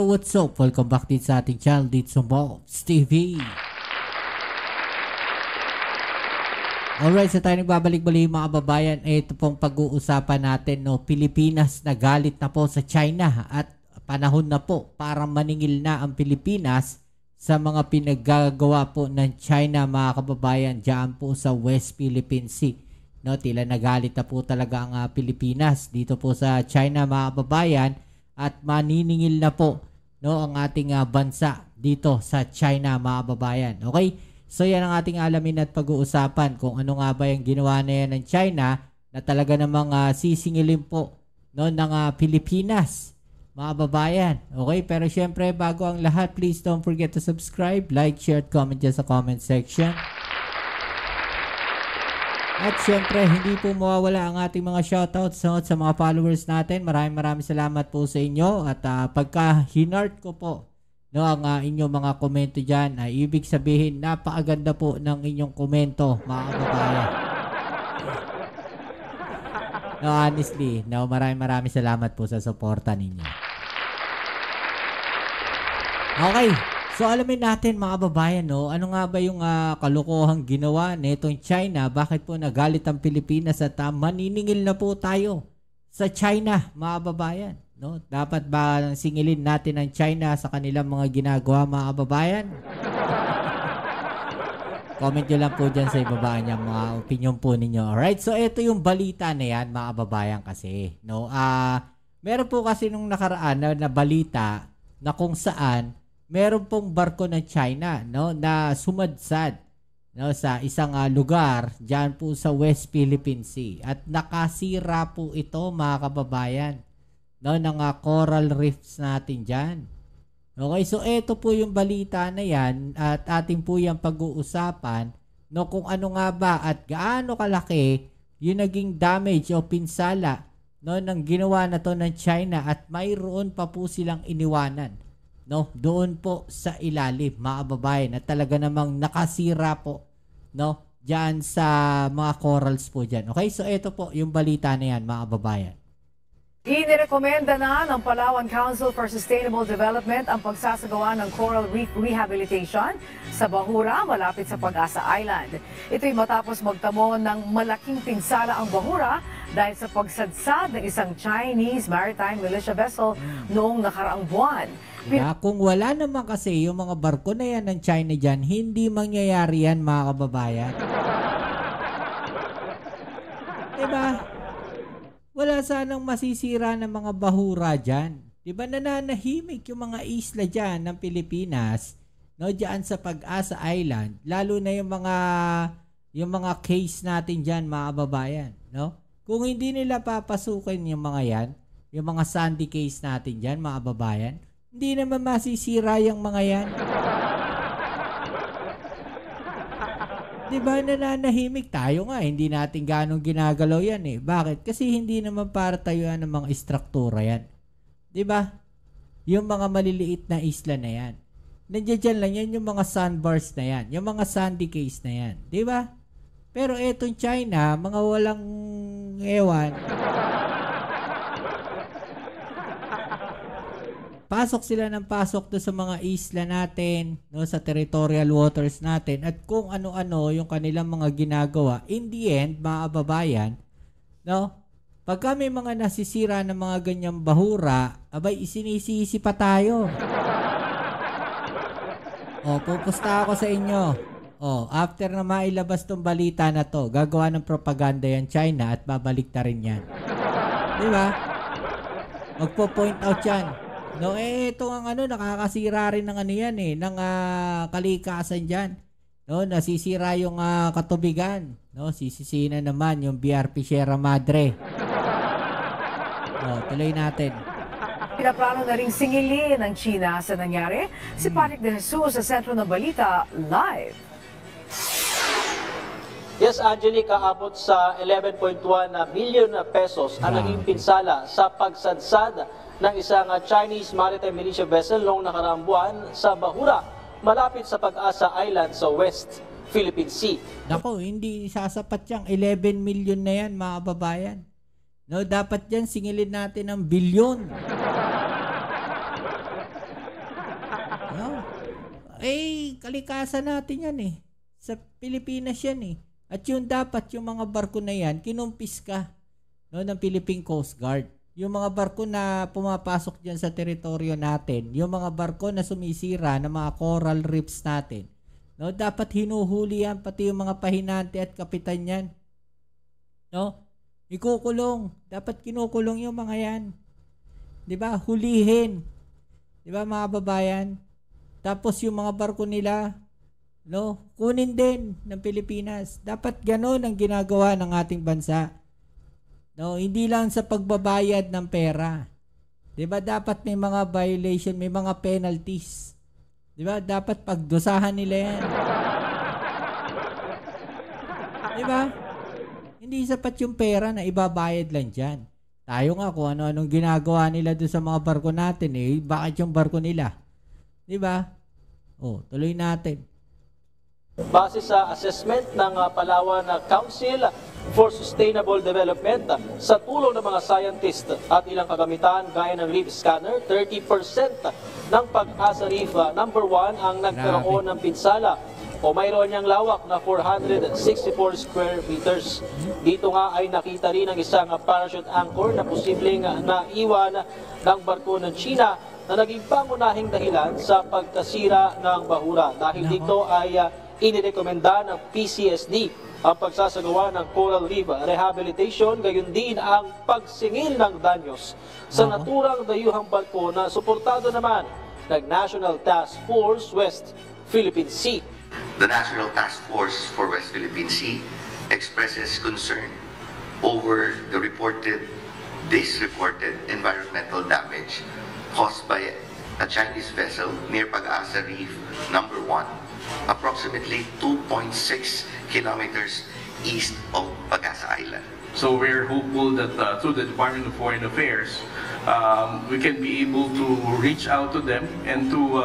what's up? Welcome back din sa ating channel dito sa Mobs TV. Alright, so tayo nagbabalik-balik mga kababayan. Ito pong pag-uusapan natin, no? Pilipinas nagalit na po sa China at panahon na po para maningil na ang Pilipinas sa mga pinaggagawa po ng China mga kababayan dyan po sa West Philippine Sea. No, tila nagalit na po talaga ang Pilipinas dito po sa China mga kababayan at maniningil na po, no, ang ating bansa dito sa China mga kababayan. Okay? So yan ang ating alamin at pag-uusapan kung ano nga ba yung ginawa na yan ng China na talaga namang sisingilin po, no, ng Pilipinas mga kababayan. Okay? Pero syempre bago ang lahat, please don't forget to subscribe, like, share, at comment dyan sa comment section. At syempre, hindi po mawawala ang ating mga shoutouts, no, sa mga followers natin. Maraming salamat po sa inyo. At pagka hinart ko po, no, ang inyong mga komento dyan, ibig sabihin, napakaganda po ng inyong komento, mga kababayan. No, honestly, no, maraming salamat po sa suporta ninyo. Okay. So alamin natin mga kababayan, no, ano nga ba yung kalokohang ginawa nitong China? Bakit po nagalit ang Pilipinas at maniningil na po tayo sa China mga kababayan? No? Dapat ba singilin natin ang China sa kanilang mga ginagawa mga kababayan? Comment nyo lang po dyan sa ibaba niya mga opinion po ninyo. Alright, so ito yung balita na yan mga kababayan kasi. No? Meron po kasi nung nakaraan na balita na kung saan meron pong barko ng China, no, na sumadsad, no, sa isang lugar diyan po sa West Philippine Sea at nakasira po ito mga kababayan, no, ng coral reefs natin diyan. Okay, so ito po yung balita na yan at ating po yung pag-uusapan, no, kung ano nga ba at gaano kalaki yung naging damage o pinsala, no, ng ginawa na to ng China at mayroon pa po silang iniwanan, no, doon po sa ilalim mga kababayan at talaga namang nakasira po, no, diyan sa mga corals po diyan. Okay, so ito po yung balita na yan mga kababayan. Inirekomenda na ng Palawan Council for Sustainable Development ang pagsasagawa ng coral reef rehabilitation sa Bahura malapit sa Pag-asa Island. Ito'y matapos magtamo ng malaking pinsala ang Bahura dahil sa pagsadsad ng isang Chinese maritime militia vessel noong nakaraang buwan. Kung wala naman kasi yung mga barko na yan ng China dyan, hindi mangyayari yan mga kababayan. Diba? Wala sanang masisira ng mga bahura dyan. Diba nananahimik yung mga isla dyan ng Pilipinas, no, dyan sa Pag-asa Island, lalo na yung mga case natin dyan mga kababayan, no? Kung hindi nila papasukin yung mga yan, yung mga sandy case natin dyan mga kababayan, hindi naman masisira yung mga yan. Diba nananahimik tayo nga, hindi natin ganong ginagalaw yan eh. Bakit? Kasi hindi naman para tayuan ng mga istruktura yan. Diba? Yung mga maliliit na isla na yan. Nandiyan lang yan yung mga sandbars na yan. Yung mga sandy case na yan. Diba? Pero etong China, mga walang ewan. Pasok sila ng pasok do sa mga isla natin, no, sa territorial waters natin at kung ano-ano yung kanilang mga ginagawa. In the end, mga kababayan, no, pagka may mga nasisira ng mga ganyang bahura, abay isinisisi pa tayo. Pupusta ako sa inyo. After na mailabas tong balita na to, gagawa ng propaganda yan China at babalik na rin yan. Di ba? Magpo-point out yan. No, ito ang nakakasira rin ng yan ng kalikasan diyan. No, nasisira yung katubigan, no, sisisina naman yung BRP Sierra Madre. Tuloy natin. Pinaplano na ring singilin ng China sa nangyari. Si Patrick De Jesus sa sentro ng balita live. Yes, Angelica, abot sa 11.1 billion pesos ang naging pinsala sa pagsadsad ng isang Chinese maritime militia vessel noong nakaraang buwan sa Bahura, malapit sa Pag-asa Island sa West Philippine Sea. Nako, hindi sasapat yung 11 million na yan mga kababayan. No, dapat yan singilin natin ng bilyon. No? Kalikasan natin yan eh. Sa Pilipinas yan eh. At yung dapat yung mga barko na yan, kinumpis ka, no, ng Philippine Coast Guard. Yung mga barko na pumapasok dyan sa teritoryo natin, yung mga barko na sumisira ng mga coral reefs natin, no, dapat hinuhuli yan, pati yung mga pahinante at kapitan yan. No? Ikukulong. Dapat kinukulong yung mga yan. 'Di ba? Hulihin. 'Di ba mga babayan? Tapos yung mga barko nila, no, kunin din ng Pilipinas. Dapat gano'n ang ginagawa ng ating bansa. No, hindi lang sa pagbabayad ng pera. 'Di ba? Dapat may mga violation, may mga penalties. 'Di ba? Dapat pagdusahan nila 'yan. 'Di ba? Hindi sapat yung pera na ibabayad lang diyan. Tayo nga kung ano-anong ginagawa nila doon sa mga barko natin bakit yung barko nila? 'Di ba? Tuloy natin. Base sa assessment ng Palawan Council for Sustainable Development, sa tulong ng mga scientist at ilang kagamitan gaya ng reef scanner, 30% ng Pag-asa Reef number 1 ang nagkaroon ng pinsala o mayroon niyang lawak na 464 square meters. Dito nga ay nakita rin ang isang parachute anchor na posibleng naiwan ng barko ng China na naging pangunahing dahilan sa pagkasira ng bahura. Dahil dito ay inirekomenda ng PCSD ang pagsasagawa ng coral reef rehabilitation, gayon din ang pagsingil ng danyos sa naturang dayuhang barko na suportado naman ng National Task Force West Philippine Sea. The National Task Force for West Philippine Sea expresses concern over the this reported environmental damage caused by a Chinese vessel near Pag-asa Reef number 1, approximately 2.6 kilometers east of Pag-asa Island. So we're hopeful that through the Department of Foreign Affairs, we can be able to reach out to them and to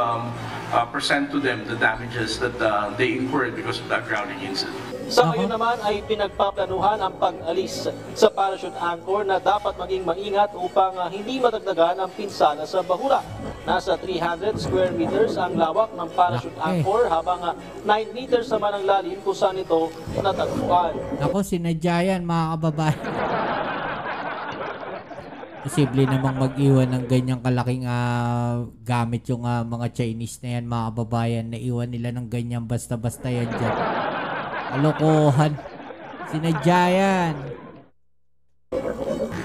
present to them the damages that they incurred because of that grounding incident. Sa ngayon naman ay pinagpaplanuhan ang pag-alis sa parachute anchor na dapat maging maingat upang hindi madagdagan ang pinsala sa bahura. Nasa 300 square meters ang lawak ng parachute anchor habang 9 meters naman ang lalim kung saan ito natagpuan. Ako, sinadya yan mga kababayan. Posible namang mag-iwan ng ganyang kalaking gamit yung mga Chinese na yan, mga kababayan, na iwan nila ng ganyang basta-basta yan dyan. Alokohan. Sinadya yan.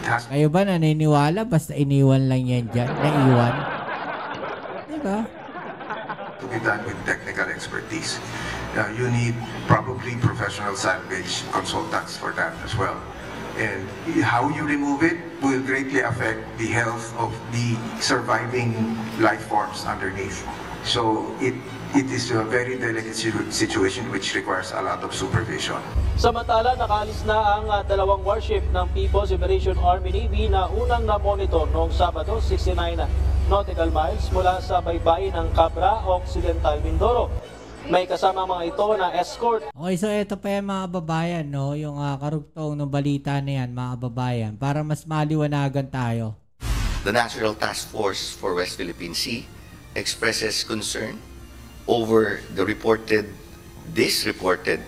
Kayo ba naniniwala basta iniwan lang yan dyan? Naiwan? Diba? To be done with technical expertise. You need probably professional salvage consultants for that as well. And how you remove it will greatly affect the health of the surviving life forms underneath. So it is a very delicate situation which requires a lot of supervision. Samantala, nakaalis na ang dalawang warship ng People's Liberation Army Navy na unang na-monitor noong Sabado, 69 nautical miles mula sa baybayin ng Cabra, Occidental, Mindoro. May kasama mga ito na escort. Okay, so ito pa yan mga babayan, no? Yung karugtong ng balita na yan, mga babayan, para mas maliwanagan tayo. The National Task Force for West Philippine Sea expresses concern over the reported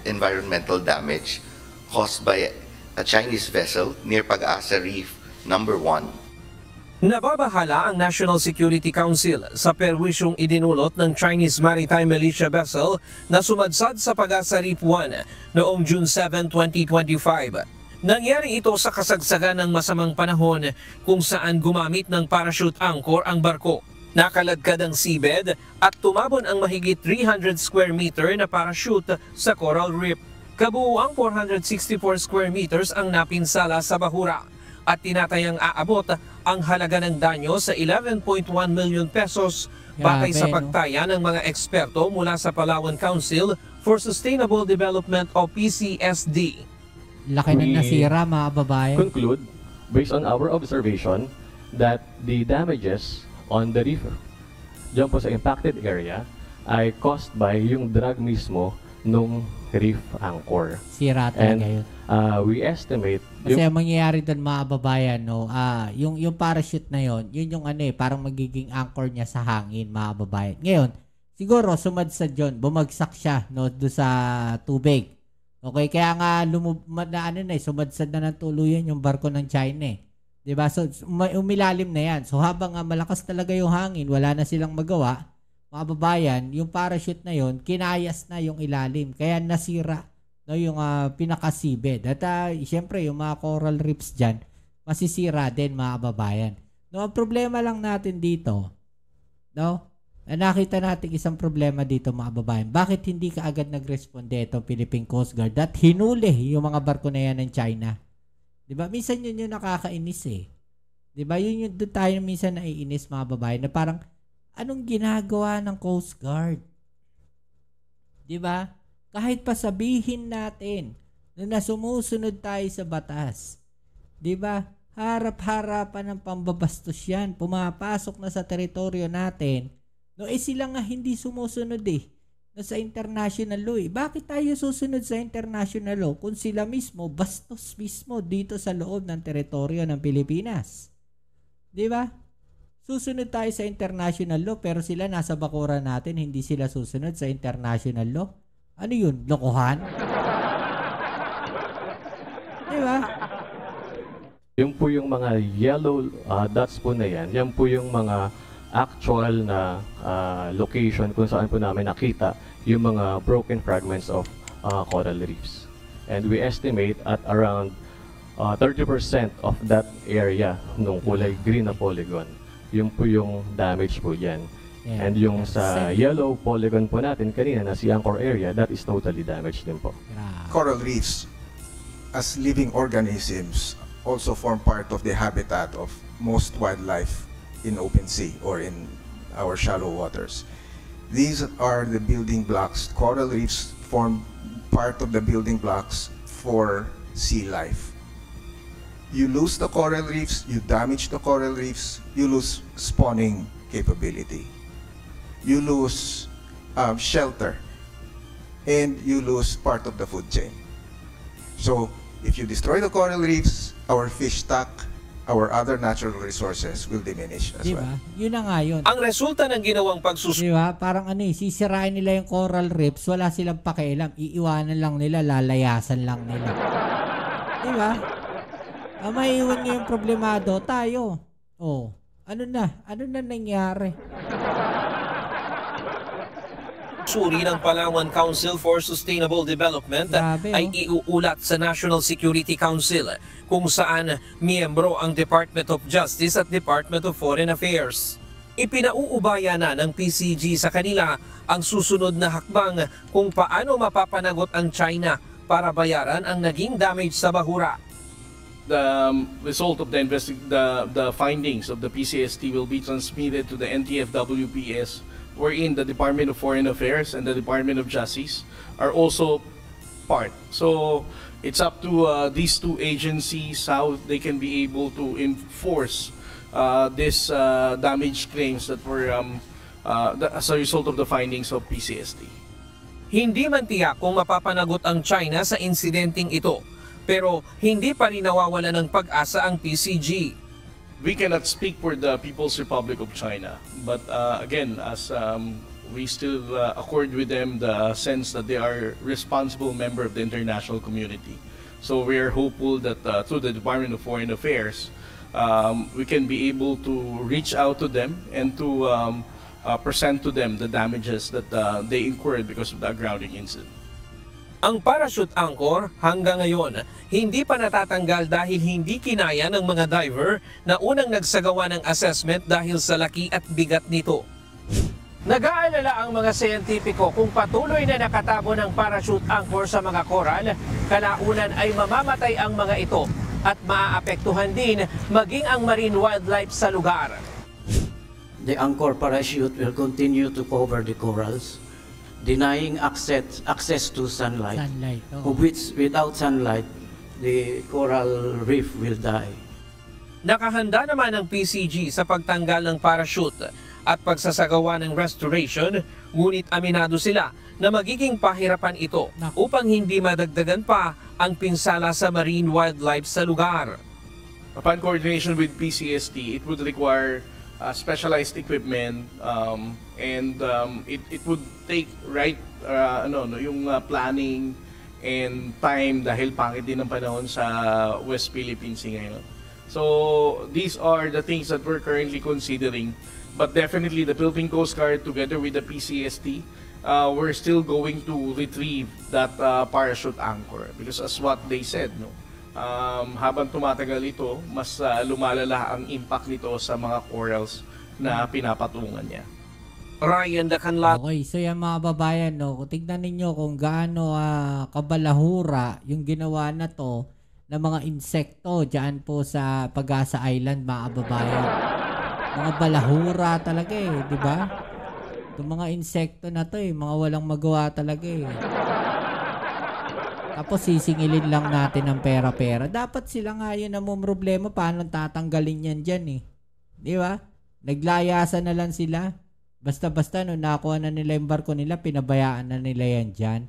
environmental damage caused by a Chinese vessel near Pag-asa Reef number 1. Nababahala ang National Security Council sa perwisyong idinulot ng Chinese Maritime Militia vessel na sumadsad sa Pag-asa Reef 1 noong June 7, 2025. Nangyari ito sa kasagsagan ng masamang panahon kung saan gumamit ng parachute anchor ang barko. Nakaladkad ang seabed at tumabon ang mahigit 300 square meter na parachute sa Coral Reef. Kabuuang 464 square meters ang napinsala sa bahura at tinatayang aabot ang halaga ng danyo sa 11.1 million pesos batay sa pagtaya ng mga eksperto mula sa Palawan Council for Sustainable Development o PCSD. Laki na nasira mga babae. Conclude, based on our observation, that the damages on the reef dyan po sa impacted area ay caused by yung drag mismo nung reef anchor. Sira talaga yun. We estimate kasi ang mangyayari doon mga babayan, no, yung parachute na yun yung parang magiging anchor niya sa hangin mga babayan. Ngayon, siguro sumadsad yun, bumagsak siya no, doon sa tubig. Okay, kaya nga sumadsad na ng tuluyan yung barko ng China eh. 'Di ba? So umilalim na yan. So habang malakas talaga yung hangin, wala na silang magawa, mga babayan, yung parachute na yon kinayas na yung ilalim. Kaya nasira no, yung pinaka-seabed. At siyempre, yung mga coral reefs dyan, masisira din mga babayan. No, ang problema lang natin dito, no, nakita natin isang problema dito mga babayan. Bakit hindi ka agad nagresponde itong Philippine Coast Guard at hinuli yung mga barko na yan ng China? Diba? Minsan yun yung nakakainis eh. Diba? Yun yung doon tayo minsan naiinis mga babayan na parang anong ginagawa ng Coast Guard? Diba? Kahit pa sabihin natin na sumusunod tayo sa batas. Diba? Harap-harapan ng pambabastos yan. Pumapasok na sa teritoryo natin. No, sila nga hindi sumusunod eh. No, sa international law eh. Bakit tayo susunod sa international law kung sila mismo, bastos mismo dito sa loob ng teritoryo ng Pilipinas? Diba? Susunod tayo sa international law pero sila nasa bakuran natin, hindi sila susunod sa international law. Ano yun? Lokohan? Diba? Yung po yung mga yellow dots po na yan po yung mga actual na location kung saan po namin nakita yung mga broken fragments of coral reefs. And we estimate at around 30% of that area nung kulay green na polygon, yung po yung damage po yan. Yeah. And yung sa yellow polygon po natin kanina na si Angkor area, that is totally damaged din po. Coral reefs as living organisms also form part of the habitat of most wildlife in open sea or in our shallow waters. These are the building blocks. Coral reefs form part of the building blocks for sea life. You lose the coral reefs, you damage the coral reefs, you lose spawning capability. You lose shelter, and you lose part of the food chain. So, if you destroy the coral reefs, our fish stock, our other natural resources will diminish as diba? well. Yun na nga yun. Ang resulta ng ginawang diba? Parang sisirain nila yung coral reefs, wala silang pakialam, iiwanan lang nila, lalayasan lang nila. Diba? Maiiwan nga yung problemado, tayo. Oh, ano na nangyari? Suri ng Palawan Council for Sustainable Development ay iuulat sa National Security Council kung saan miyembro ang Department of Justice at Department of Foreign Affairs. Ipinauubaya na ng PCG sa kanila ang susunod na hakbang kung paano mapapanagot ang China para bayaran ang naging damage sa Bahura. The result of the findings of the PCST will be transmitted to the NTF-WPS, wherein the Department of Foreign Affairs and the Department of Justice are also part. So it's up to these two agencies how they can be able to enforce these damage claims that were as a result of the findings of PCST. Hindi man tiyak kung mapapanagot ang China sa insidenteng ito, pero hindi pa rin nawawala ng pag-asa ang PCG. We cannot speak for the People's Republic of China, but again, as we still accord with them the sense that they are responsible member of the international community. So we are hopeful that through the Department of Foreign Affairs, we can be able to reach out to them and to present to them the damages that they incurred because of the grounding incident. Ang parachute anchor hanggang ngayon hindi pa natatanggal dahil hindi kinaya ng mga diver na unang nagsagawa ng assessment dahil sa laki at bigat nito. Nag-aalala ang mga siyentipiko kung patuloy na nakatabo ng parachute anchor sa mga coral, kalaunan ay mamamatay ang mga ito at maaapektuhan din maging ang marine wildlife sa lugar. The anchor parachute will continue to cover the corals, denying access to sunlight, of which without sunlight, the coral reef will die. Nakahanda naman ang PCG sa pagtanggal ng parachute at pagsasagawa ng restoration, ngunit aminado sila na magiging pahirapan ito upang hindi madagdagan pa ang pinsala sa marine wildlife sa lugar. Upon coordination with PCST, it would require specialized equipment, and it would take yung planning and time dahil pangit din ang panahon sa West Philippine Sea ngayon. So these are the things that we're currently considering, but definitely the Philippine Coast Guard together with the PCST, we're still going to retrieve that parachute anchor, because as what they said, habang tumatagal ito, mas lumalala ang impact nito sa mga corals na pinapatungan niya. Ryan Dacanla. Okay, so yan mga babayan, tignan ninyo kung gaano kabalahura yung ginawa na to ng mga insekto dyan po sa Pag-asa Island, mga babayan. Mga balahura talaga di ba? Yung mga insekto na to mga walang magawa talaga Tapos sisingilin lang natin ng pera-pera. Dapat sila nga yun ang problema, paano tatanggalin yan dyan Di ba? Naglayasan na lang sila. Basta-basta nakuha na nila yung barko nila, pinabayaan na nila yan dyan.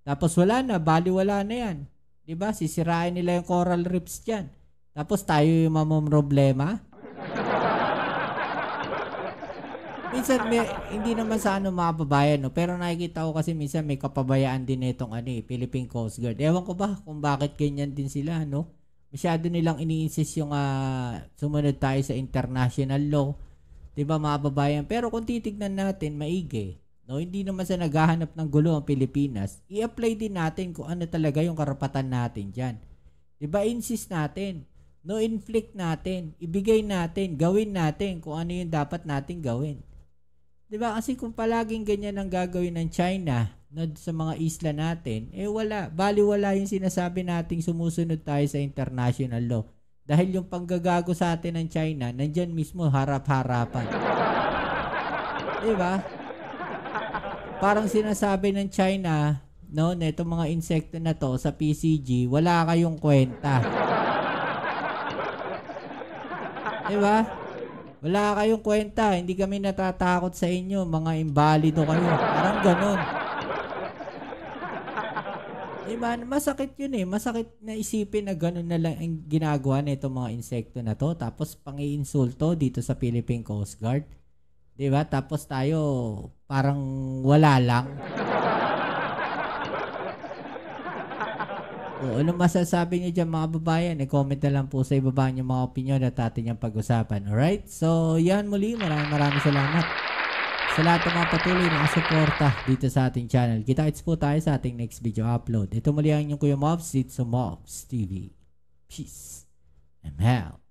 Tapos wala na, baliwala na yan. Diba? Sisirain nila yung coral reefs dyan. Tapos tayo yung problema. Minsan, hindi naman sa mga babayan, pero nakikita ko kasi minsan may kapabayaan din itong Philippine Coast Guard. Ewan ko ba kung bakit ganyan din sila, Masyado nilang ini-insist yung sumunod tayo sa international law. Diba mga babayan? Pero kung titignan natin, maigi. Hindi naman sa naghahanap ng gulo ang Pilipinas, i-apply din natin kung ano talaga yung karapatan natin dyan. Diba? Insist natin. Inflict natin. Ibigay natin. Gawin natin kung ano yung dapat natin gawin. Diba? Kasi kung palaging ganyan ang gagawin ng China sa mga isla natin, wala. Baliwala yung sinasabi nating sumusunod tayo sa international law. Dahil yung panggagago sa atin ng China, nandyan mismo harap-harapan. Diba? Parang sinasabi ng China, na itong mga insekto na to sa PCG, wala kayong kwenta. Diba? Wala kayong kwenta. Hindi kami natatakot sa inyo. Mga imbalido kayo. Parang ganun. Diba? Masakit yun Masakit na isipin na gano'n na lang ang ginagawa na itong mga insekto na to. Tapos pang-iinsulto dito sa Philippine Coast Guard. Diba? Tapos tayo parang wala lang. Ano masasabi niyo dyan mga babayan? Comment na lang po sa ibaba niyo mga opinion at atin yung pag-usapan. Alright? So yan muli. Maraming salamat sa lahat ng mga patuloy na suporta dito sa ating channel. Kita-kits po tayo sa ating next video upload. Ito muli ang inyong Kuya Mobs dito sa Mobs TV. Peace and hell.